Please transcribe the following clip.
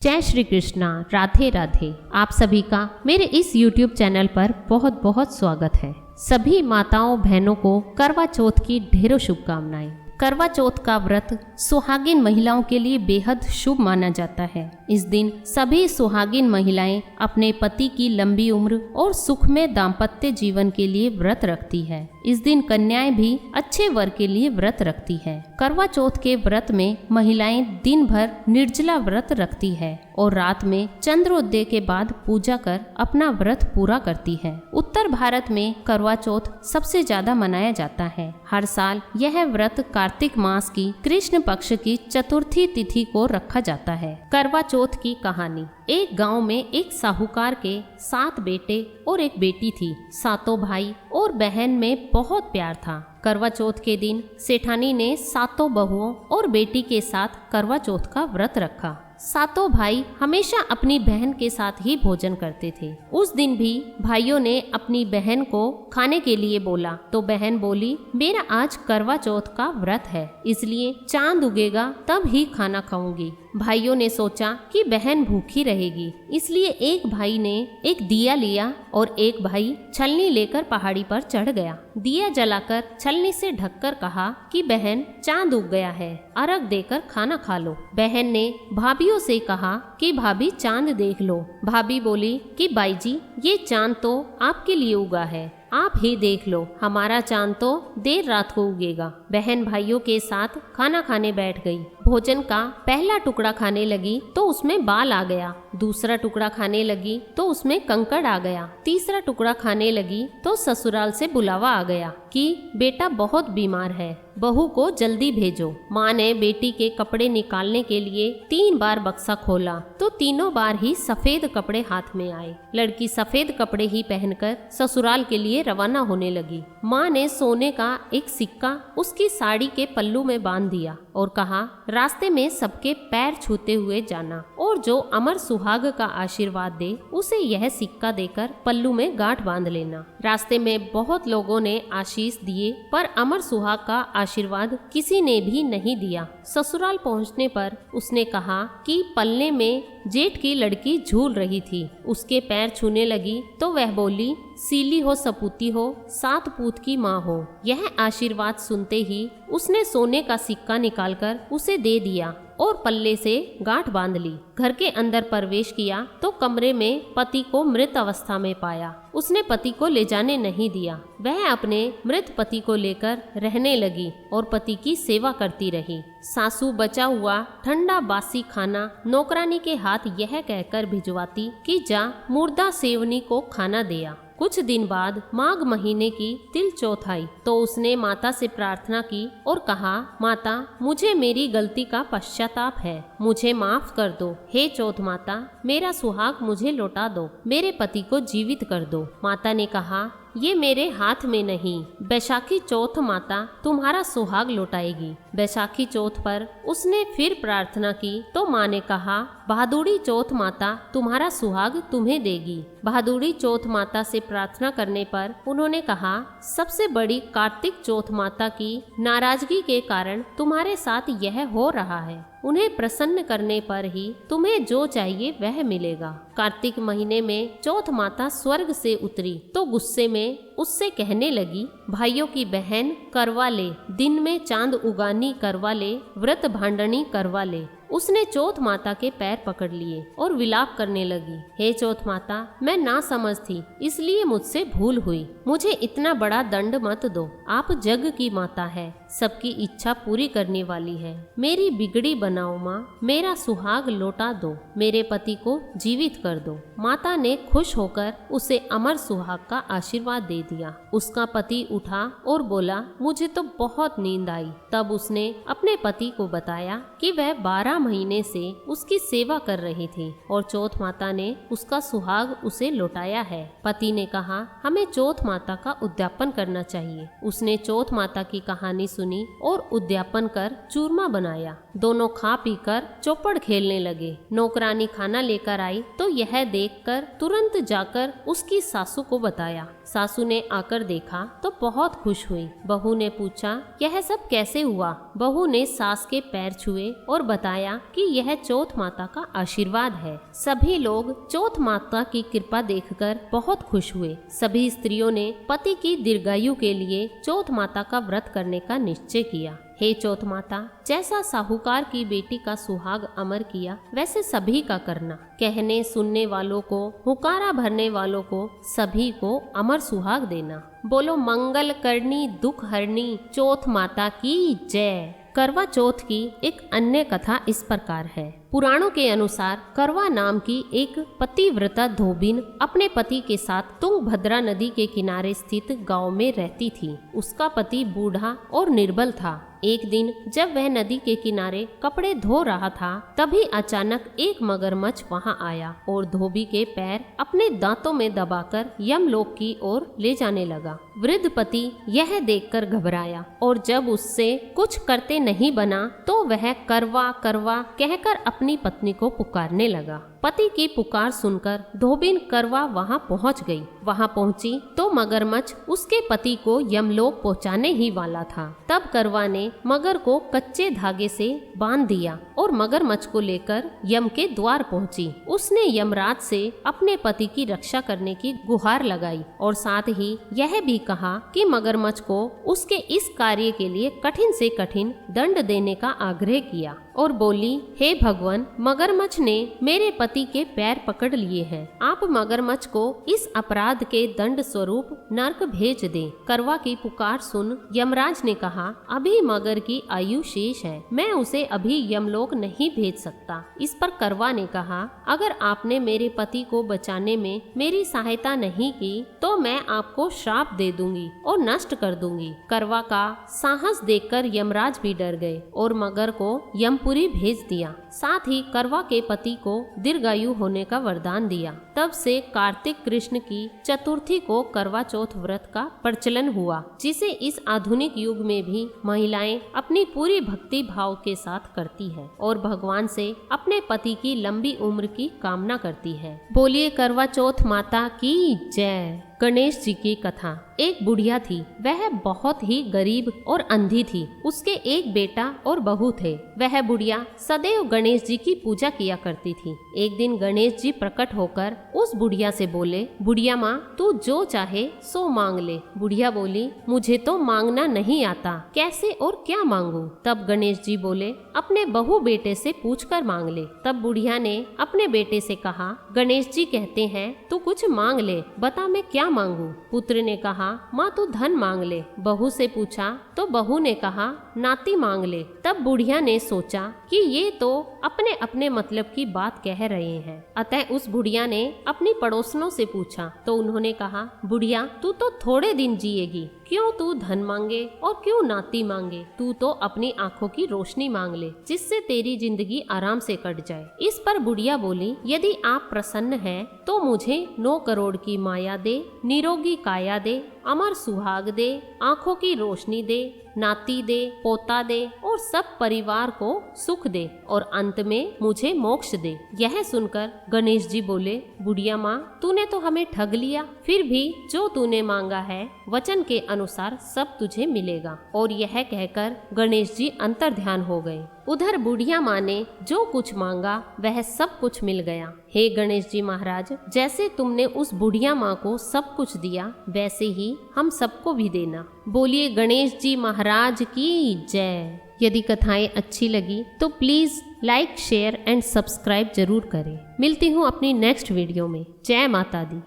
जय श्री कृष्णा, राधे राधे। आप सभी का मेरे इस YouTube चैनल पर बहुत बहुत स्वागत है। सभी माताओं बहनों को करवा चौथ की ढेरों शुभकामनाएं। करवा चौथ का व्रत सुहागिन महिलाओं के लिए बेहद शुभ माना जाता है। इस दिन सभी सुहागिन महिलाएं अपने पति की लंबी उम्र और सुखमय दाम्पत्य जीवन के लिए व्रत रखती है। इस दिन कन्याएं भी अच्छे वर के लिए व्रत रखती है। करवा चौथ के व्रत में महिलाएं दिन भर निर्जला व्रत रखती है और रात में चंद्रोदय के बाद पूजा कर अपना व्रत पूरा करती है। उत्तर भारत में करवा चौथ सबसे ज्यादा मनाया जाता है। हर साल यह व्रत कार्तिक मास की कृष्ण पक्ष की चतुर्थी तिथि को रखा जाता है। करवा चौथ की कहानी। एक गांव में एक साहूकार के 7 बेटे और एक बेटी थी। सातों भाई और बहन में बहुत प्यार था। करवा चौथ के दिन सेठानी ने सातों बहुओं और बेटी के साथ करवा चौथ का व्रत रखा। सातों भाई हमेशा अपनी बहन के साथ ही भोजन करते थे। उस दिन भी भाइयों ने अपनी बहन को खाने के लिए बोला तो बहन बोली, मेरा आज करवा चौथ का व्रत है, इसलिए चांद उगेगा तब ही खाना खाऊंगी। भाइयों ने सोचा कि बहन भूखी रहेगी, इसलिए एक भाई ने एक दिया लिया और एक भाई छलनी लेकर पहाड़ी पर चढ़ गया। दिया जलाकर छलनी से ढककर कहा कि बहन, चांद उग गया है, अर्घ देकर खाना खा लो। बहन ने भाभियों से कहा कि भाभी चांद देख लो। भाभी बोली कि बाई जी, ये चांद तो आपके लिए उगा है, आप ही देख लो, हमारा चांद तो देर रात को उगेगा। बहन भाइयों के साथ खाना खाने बैठ गई। भोजन का पहला टुकड़ा खाने लगी तो उसमें बाल आ गया। दूसरा टुकड़ा खाने लगी तो उसमें कंकड़ आ गया। तीसरा टुकड़ा खाने लगी तो ससुराल से बुलावा आ गया कि बेटा बहुत बीमार है, बहू को जल्दी भेजो। माँ ने बेटी के कपड़े निकालने के लिए 3 बार बक्सा खोला तो तीनों बार ही सफेद कपड़े हाथ में आए। लड़की सफेद कपड़े ही पहनकर ससुराल के लिए रवाना होने लगी। माँ ने सोने का एक सिक्का उसकी साड़ी के पल्लू में बांध दिया और कहा, रास्ते में सबके पैर छूते हुए जाना और जो अमर सुहाग का आशीर्वाद दे उसे यह सिक्का देकर पल्लू में गांठ बांध लेना। रास्ते में बहुत लोगों ने आशीष दिए पर अमर सुहाग का आशीर्वाद किसी ने भी नहीं दिया। ससुराल पहुंचने पर उसने कहा कि पलने में जेठ की लड़की झूल रही थी, उसके पैर छूने लगी तो वह बोली, सीली हो सपूती हो, 7 पूत की माँ हो। यह आशीर्वाद सुनते ही उसने सोने का सिक्का निकालकर उसे दे दिया और पल्ले से गांठ बांध ली। घर के अंदर प्रवेश किया तो कमरे में पति को मृत अवस्था में पाया। उसने पति को ले जाने नहीं दिया। वह अपने मृत पति को लेकर रहने लगी और पति की सेवा करती रही। सासू बचा हुआ ठंडा बासी खाना नौकरानी के हाथ यह कहकर भिजवाती कि जा मुर्दा सेवनी को खाना दिया। कुछ दिन बाद माघ महीने की तिल चौथ आई तो उसने माता से प्रार्थना की और कहा, माता, मुझे मेरी गलती का पश्चाताप है, मुझे माफ कर दो। हे चौथ माता, मेरा सुहाग मुझे लौटा दो, मेरे पति को जीवित कर दो। माता ने कहा, ये मेरे हाथ में नहीं, बैसाखी चौथ माता तुम्हारा सुहाग लौटाएगी। बैसाखी चौथ पर उसने फिर प्रार्थना की तो माँ ने कहा, भादुड़ी चौथ माता तुम्हारा सुहाग तुम्हें देगी। भादुड़ी चौथ माता से प्रार्थना करने पर उन्होंने कहा, सबसे बड़ी कार्तिक चौथ माता की नाराजगी के कारण तुम्हारे साथ यह हो रहा है। उन्हें प्रसन्न करने पर ही तुम्हें जो चाहिए वह मिलेगा। कार्तिक महीने में चौथ माता स्वर्ग से उतरी तो गुस्से में उससे कहने लगी, भाइयों की बहन करवा ले, दिन में चांद उगानी करवा ले, व्रत भांडनी करवा ले। उसने चौथ माता के पैर पकड़ लिए और विलाप करने लगी, हे चौथ माता, मैं ना समझ थी इसलिए मुझसे भूल हुई, मुझे इतना बड़ा दंड मत दो। आप जग की माता है, सबकी इच्छा पूरी करने वाली है, मेरी बिगड़ी बनाओ माँ, मेरा सुहाग लौटा दो, मेरे पति को जीवित कर दो। माता ने खुश होकर उसे अमर सुहाग का आशीर्वाद दे दिया। उसका पति उठा और बोला, मुझे तो बहुत नींद आई। तब उसने अपने पति को बताया कि वह 12 महीने से उसकी सेवा कर रही थी और चौथ माता ने उसका सुहाग उसे लौटाया है। पति ने कहा, हमें चौथ माता का उद्यापन करना चाहिए। उसने चौथ माता की कहानी सुनी और उद्यापन कर चूरमा बनाया। दोनों खा पीकर चौपड़ खेलने लगे। नौकरानी खाना लेकर आई तो यह देखकर तुरंत जाकर उसकी सासू को बताया। सासू ने आकर देखा तो बहुत खुश हुई। बहू ने पूछा, यह सब कैसे हुआ? बहू ने सास के पैर छुए और बताया बताया कि यह चौथ माता का आशीर्वाद है। सभी लोग चौथ माता की कृपा देखकर बहुत खुश हुए। सभी स्त्रियों ने पति की दीर्घायु के लिए चौथ माता का व्रत करने का निश्चय किया। हे चौथ माता, जैसा साहूकार की बेटी का सुहाग अमर किया, वैसे सभी का करना। कहने सुनने वालों को, हुकारा भरने वालों को, सभी को अमर सुहाग देना। बोलो मंगल करनी दुख हरनी चौथ माता की जय। करवा चौथ की एक अन्य कथा इस प्रकार है। पुराणों के अनुसार करवा नाम की एक पतिव्रता धोबिन अपने पति के साथ तुंगभद्रा नदी के किनारे स्थित गांव में रहती थी। उसका पति बूढ़ा और निर्बल था। एक दिन जब वह नदी के किनारे कपड़े धो रहा था, तभी अचानक एक मगरमच्छ वहां आया और धोबी के पैर अपने दांतों में दबाकर यमलोक की ओर ले जाने लगा। वृद्ध पति यह देखकर घबराया और जब उससे कुछ करते नहीं बना तो वह करवा करवा कहकर अपनी पत्नी को पुकारने लगा। पति की पुकार सुनकर धोबिन करवा वहां पहुंच गई। वहां पहुंची तो मगरमच्छ उसके पति को यमलोक पहुंचाने ही वाला था। तब करवा ने मगर को कच्चे धागे से बांध दिया और मगरमच्छ को लेकर यम के द्वार पहुंची। उसने यमराज से अपने पति की रक्षा करने की गुहार लगाई और साथ ही यह भी कहा कि मगरमच्छ को उसके इस कार्य के लिए कठिन से कठिन दंड देने का आग्रह किया और बोली, हे भगवान, मगरमच्छ ने मेरे पति के पैर पकड़ लिए हैं। आप मगरमच्छ को इस अपराध के दंड स्वरूप नरक भेज दें। करवा की पुकार सुन यमराज ने कहा, अभी मगर की आयु शेष है, मैं उसे अभी यमलोक नहीं भेज सकता। इस पर करवा ने कहा, अगर आपने मेरे पति को बचाने में मेरी सहायता नहीं की तो मैं आपको श्राप दे दूंगी और नष्ट कर दूंगी। करवा का साहस देखकर यमराज भी डर गए और मगर को यमपुरी भेज दिया। साथ ही करवा के पति को दीर्घायु होने का वरदान दिया। तब से कार्तिक कृष्ण की चतुर्थी को करवा चौथ व्रत का प्रचलन हुआ, जिसे इस आधुनिक युग में भी महिलाएं अपनी पूरी भक्ति भाव के साथ करती है और भगवान से अपने पति की लंबी उम्र की कामना करती है। बोलिए करवा चौथ माता की जय। गणेश जी की कथा। एक बुढ़िया थी, वह बहुत ही गरीब और अंधी थी। उसके एक बेटा और बहू थे। वह बुढ़िया सदैव गणेश जी की पूजा किया करती थी। एक दिन गणेश जी प्रकट होकर उस बुढ़िया से बोले, बुढ़िया माँ, तू जो चाहे सो मांग ले। बुढ़िया बोली, मुझे तो मांगना नहीं आता, कैसे और क्या मांगू? तब गणेश जी बोले, अपने बहू बेटे से पूछकर मांग ले। तब बुढ़िया ने अपने बेटे से कहा, गणेश जी कहते हैं तू कुछ मांग ले, बता मैं क्या मांगू? पुत्र ने कहा, माँ तू धन मांग ले। बहू से पूछा तो बहू ने कहा, नाती मांग ले। तब बुढ़िया ने सोचा कि ये तो अपने अपने मतलब की बात कह रहे हैं। अतः उस बुढ़िया ने अपनी पड़ोसनों से पूछा तो उन्होंने कहा, बुढ़िया तू तो थोड़े दिन जिएगी, क्यों तू धन मांगे और क्यों नाती मांगे? तू तो अपनी आंखों की रोशनी मांग ले, जिससे तेरी जिंदगी आराम से कट जाए। इस पर बुढ़िया बोली, यदि आप प्रसन्न हैं तो मुझे 9 करोड़ की माया दे, निरोगी काया दे, अमर सुहाग दे, आंखों की रोशनी दे, नाती दे, पोता दे और सब परिवार को सुख दे और अंत में मुझे मोक्ष दे। यह सुनकर गणेश जी बोले, बुढ़िया माँ, तूने तो हमें ठग लिया, फिर भी जो तूने मांगा है वचन के अनुसार सब तुझे मिलेगा। और यह कहकर गणेश जी अंतर्ध्यान हो गए। उधर बुढ़िया माँ ने जो कुछ मांगा वह सब कुछ मिल गया। हे गणेश जी महाराज, जैसे तुमने उस बुढ़िया माँ को सब कुछ दिया, वैसे ही हम सबको भी देना। बोलिए गणेश जी महाराज की जय। यदि कथाएं अच्छी लगी तो please like, share and subscribe जरूर करें। मिलती हूँ अपनी नेक्स्ट वीडियो में। जय माता दी।